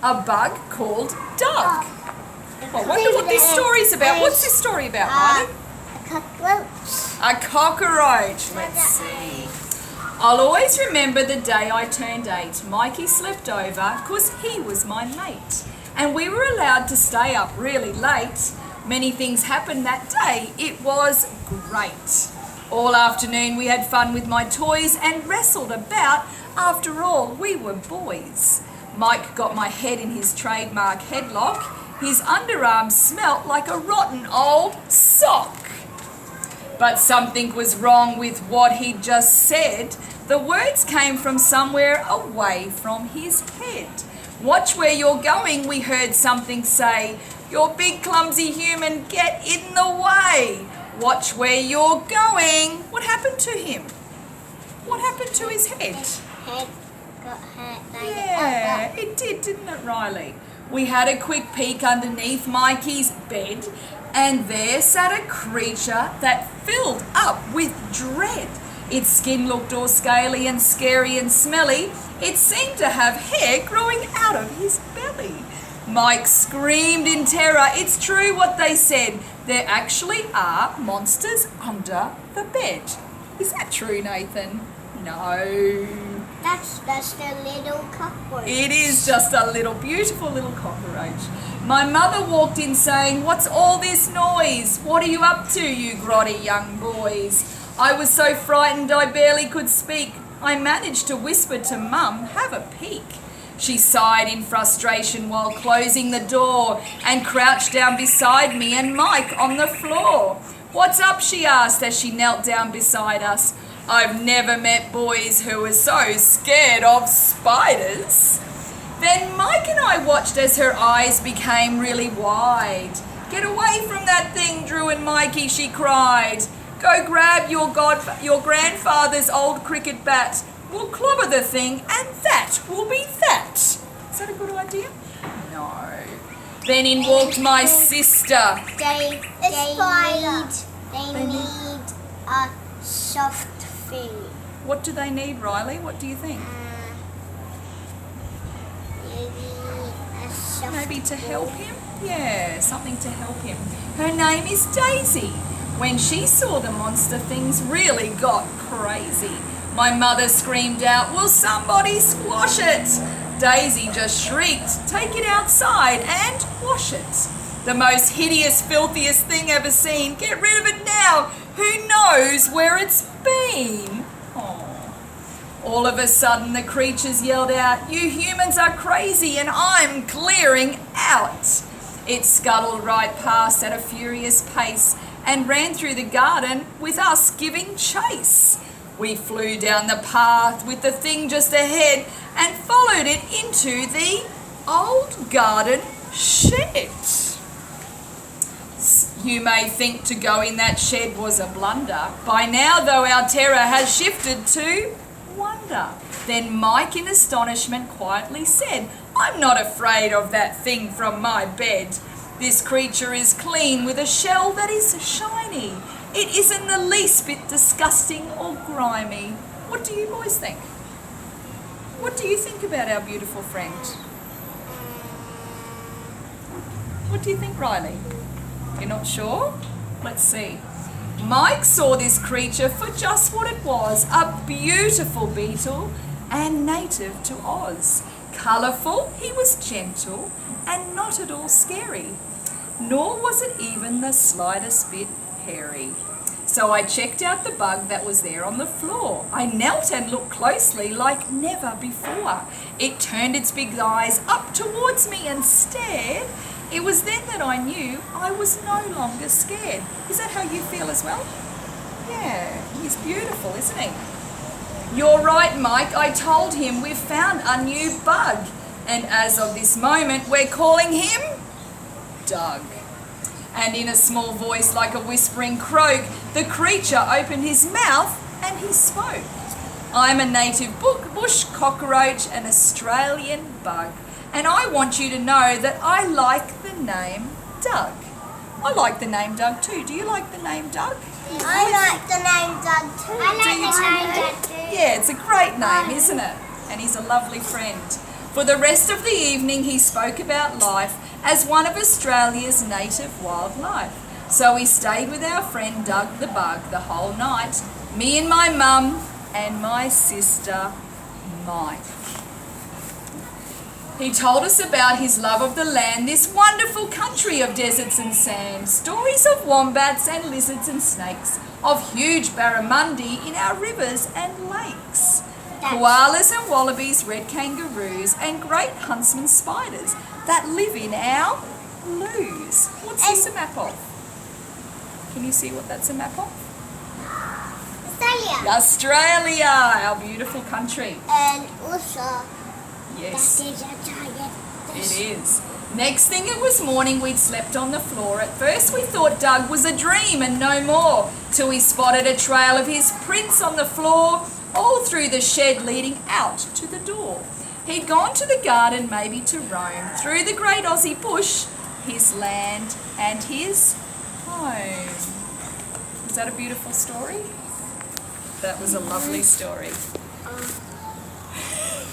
a bug called Doug. Well, I wonder what this story's about. What's this story about, Riley? A cockroach. A cockroach. Let's see. I'll always remember the day I turned 8. Mikey slept over because he was my mate. And we were allowed to stay up really late. Many things happened that day. It was great. All afternoon we had fun with my toys and wrestled about. After all, we were boys. Mike got my head in his trademark headlock. His underarms smelt like a rotten old sock. But something was wrong with what he'd just said. The words came from somewhere away from his head. Watch where you're going, we heard something say. Your big clumsy human, get in the way. Watch where you're going. What happened to him? What happened to his head? Head got hurt. Yeah, it did, didn't it, Riley? We had a quick peek underneath Mikey's bed, and there sat a creature that filled up with dread. Its skin looked all scaly and scary and smelly. It seemed to have hair growing out of his belly. Mike screamed in terror. It's true what they said. There actually are monsters under the bed. Is that true, Nathan? No. That's just a little cockroach. It is just a little, beautiful little cockroach. My mother walked in saying, "What's all this noise? What are you up to, you grotty young boys?" I was so frightened I barely could speak. I managed to whisper to Mum, "Have a peek." She sighed in frustration while closing the door and crouched down beside me and Mike on the floor. "What's up?" she asked as she knelt down beside us. I've never met boys who were so scared of spiders. Then Mike and I watched as her eyes became really wide. "Get away from that thing, Drew and Mikey," she cried. "Go grab your grandfather's old cricket bat. We'll clobber the thing and that will be that." Is that a good idea? No. Then in walked my sister. They need a soft thing. What do they need, Riley? What do you think? Maybe to help him? Yeah, something to help him. Her name is Daisy. When she saw the monster, things really got crazy. My mother screamed out, "Will somebody squash it?" Daisy just shrieked, "Take it outside and wash it." The most hideous, filthiest thing ever seen. Get rid of it now. Who knows where it's been? Oh. All of a sudden, the creatures yelled out, "You humans are crazy and I'm clearing out." It scuttled right past at a furious pace and ran through the garden with us giving chase. We flew down the path with the thing just ahead and followed it into the old garden shed. You may think to go in that shed was a blunder. By now, though, our terror has shifted to wonder. Then Mike, in astonishment, quietly said, "I'm not afraid of that thing from my bed. This creature is clean with a shell that is shiny. It isn't the least bit disgusting or grimy." What do you boys think? What do you think about our beautiful friend? What do you think, Riley? You're not sure? Let's see. Mike saw this creature for just what it was, a beautiful beetle and native to Oz. Colourful, he was gentle and not at all scary, nor was it even the slightest bit hairy. So I checked out the bug that was there on the floor. I knelt and looked closely like never before. It turned its big eyes up towards me and stared. It was then that I knew I was no longer scared. Is that how you feel as well? Yeah, he's beautiful, isn't he? "You're right, Mike," I told him. "We've found a new bug. And as of this moment, we're calling him Doug." And in a small voice like a whispering croak, the creature opened his mouth and he spoke. "I'm a native bush cockroach, an Australian bug. And I want you to know that I like the name Doug." I like the name Doug too. Do you like the name Doug? I like the name Doug too. I like the name Doug too. Yeah, it's a great name, isn't it? And he's a lovely friend. For the rest of the evening he spoke about life as one of Australia's native wildlife. So we stayed with our friend Doug the Bug the whole night, me and my mum and my sister Mike. He told us about his love of the land, this wonderful country of deserts and sand, stories of wombats and lizards and snakes, of huge barramundi in our rivers and lakes, koalas and wallabies, red kangaroos and great huntsman spiders that live in our loos. What's this a map of? Can you see what that's a map of? Australia. Australia, our beautiful country. And also, Yes. that is a giant fish. It is. Next thing it was morning, we'd slept on the floor. At first we thought Doug was a dream and no more, till we spotted a trail of his prints on the floor, all through the shed leading out to the door. He'd gone to the garden maybe to roam, through the great Aussie bush, his land and his home. Is that a beautiful story? That was a lovely story.